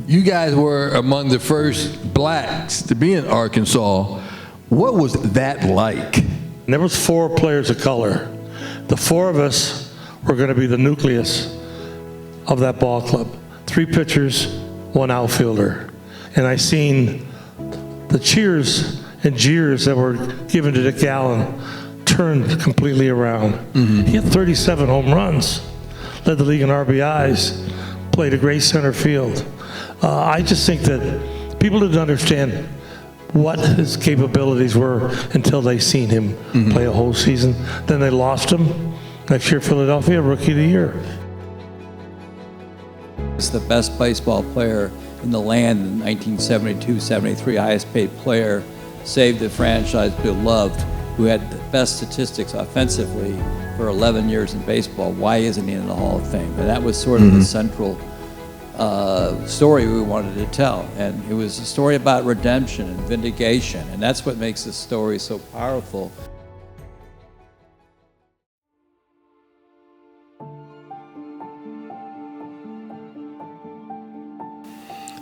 You guys were among the first blacks to be in Arkansas. What was that like? And there was 4 players of color. The 4 of us were going to be the nucleus of that ball club. 3 pitchers, 1 outfielder. And I seen the cheers and jeers that were given to Dick Allen turned completely around. Mm-hmm. He had 37 home runs, led the league in RBIs, played a great center field. I just think that people didn't understand what his capabilities were until they seen him play a whole season. Then they lost him. Next year, Philadelphia, Rookie of the Year. He's the best baseball player in the land in 1972-73, highest paid player, saved the franchise, beloved, who had the best statistics offensively for 11 years in baseball. Why isn't he in the Hall of Fame? And that was sort of the central story we wanted to tell. And it was a story about redemption and vindication, and that's what makes this story so powerful.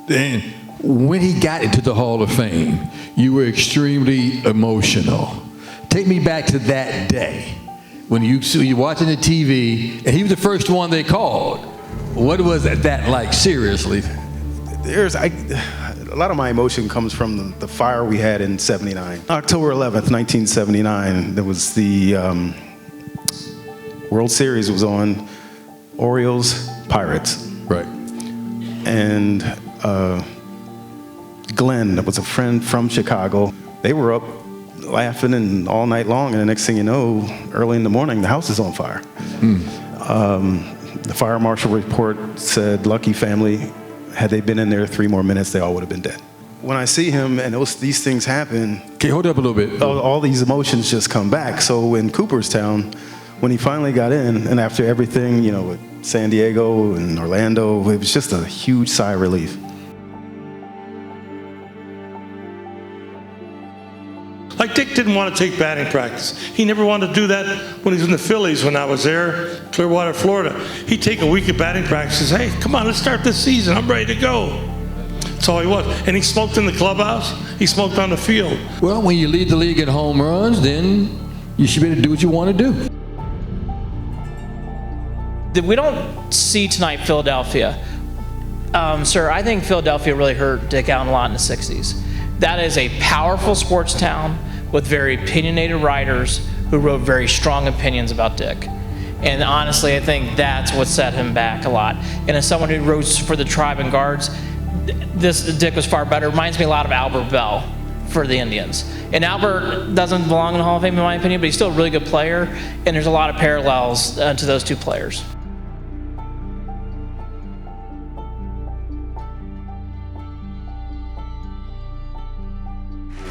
Then, when he got into the Hall of Fame, you were extremely emotional. Take me back to that day when you're watching the TV, and he was the first one they called. What was that like, seriously? A lot of my emotion comes from the fire we had in '79. October 11th, 1979, there was the World Series was on, Orioles, Pirates. Right. And Glenn, that was a friend from Chicago, they were up laughing and all night long, and the next thing you know, early in the morning, the house is on fire. The fire marshal report said, lucky family, had they been in there 3 more minutes, they all would have been dead. When I see him and these things happen, okay, hold up a little bit. all these emotions just come back. So in Cooperstown, when he finally got in, and after everything, with San Diego and Orlando, it was just a huge sigh of relief. Like Dick didn't want to take batting practice. He never wanted to do that when he was in the Phillies when I was there, Clearwater, Florida. He'd take a week of batting practice and say, hey, come on, let's start this season. I'm ready to go. That's all he was. And he smoked in the clubhouse. He smoked on the field. Well, when you lead the league in home runs, then you should be able to do what you want to do. We don't see tonight Philadelphia. Sir, I think Philadelphia really hurt Dick Allen a lot in the 60s. That is a powerful sports town with very opinionated writers who wrote very strong opinions about Dick. And honestly, I think that's what set him back a lot. And as someone who wrote for the Tribe and Guards, this Dick was far better. It reminds me a lot of Albert Bell for the Indians. And Albert doesn't belong in the Hall of Fame in my opinion, but he's still a really good player. And there's a lot of parallels to those 2 players.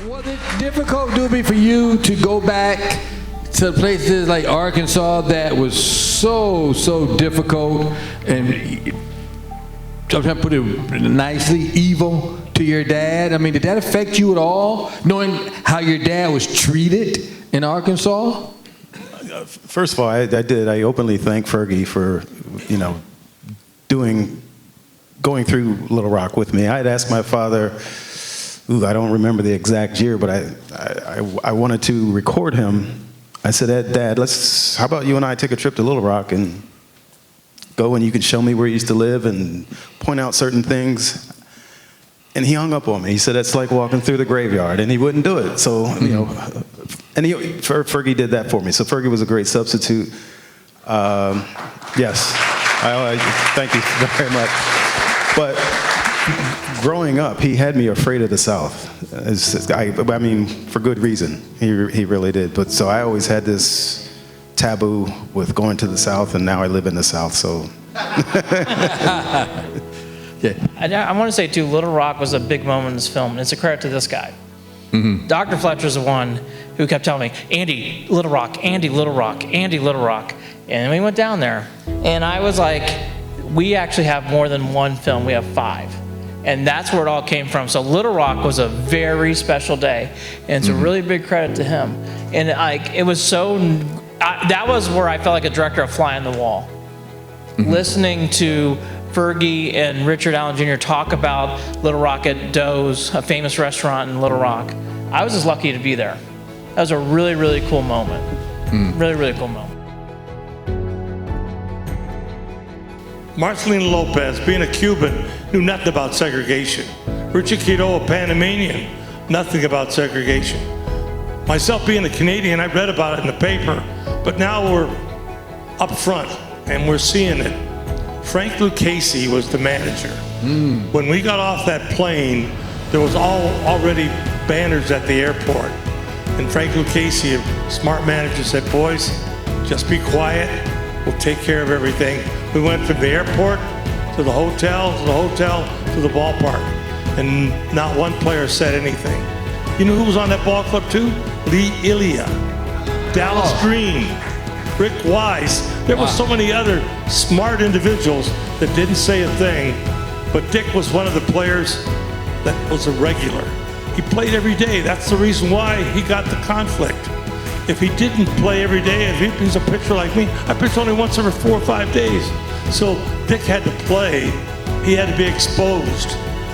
Was it difficult, Doobie, for you to go back to places like Arkansas that was so difficult and, I'm trying to put it nicely, evil to your dad? I mean, did that affect you at all, knowing how your dad was treated in Arkansas? First of all, I did. I openly thank Fergie for, going through Little Rock with me. I had asked my father, I don't remember the exact year, but I wanted to record him. I said, Dad, how about you and I take a trip to Little Rock and go and you can show me where you used to live and point out certain things. And he hung up on me. He said, that's like walking through the graveyard, and he wouldn't do it. So, Fergie did that for me. So Fergie was a great substitute. Yes, I thank you very much. But growing up, he had me afraid of the South. I mean, for good reason. He really did. But so I always had this taboo with going to the South, and now I live in the South, so. Yeah. I want to say, too, Little Rock was a big moment in this film, and it's a credit to this guy. Dr. Fletcher's the one who kept telling me, Andy, Little Rock, Andy, Little Rock, Andy, Little Rock. And we went down there, and I was like, we actually have more than 1 film. We have 5. And that's where it all came from. So Little Rock was a very special day, and it's a really big credit to him. And it was so, that was where I felt like a director of Fly on the Wall. Listening to Fergie and Richard Allen Jr. talk about Little Rock at Doe's, a famous restaurant in Little Rock. I was just lucky to be there. That was a really, really cool moment. Really, really cool moment. Marcelino Lopez, being a Cuban, knew nothing about segregation. Richard Quito, a Panamanian, nothing about segregation. Myself being a Canadian, I read about it in the paper, but now we're up front and we're seeing it. Frank Lucchese was the manager. When we got off that plane, there was already banners at the airport. And Frank Lucchese, a smart manager, said, boys, just be quiet. We'll take care of everything. We went from the airport to the hotel, to the hotel, to the ballpark. And not one player said anything. You know who was on that ball club too? Lee Ilya, Dallas Green, Rick Wise. There were so many other smart individuals that didn't say a thing. But Dick was one of the players that was a regular. He played every day. That's the reason why he got the conflict. If he didn't play every day, if he's a pitcher like me, I pitch only once every 4 or 5 days. So Dick had to play. He had to be exposed.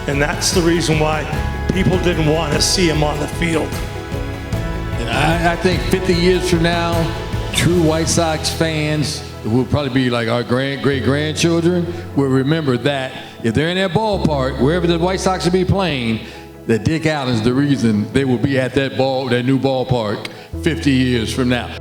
And that's the reason why people didn't want to see him on the field. And I think 50 years from now, true White Sox fans, who will probably be like our great-grandchildren, will remember that if they're in that ballpark, wherever the White Sox will be playing, that Dick Allen's the reason they will be at that new ballpark 50 years from now.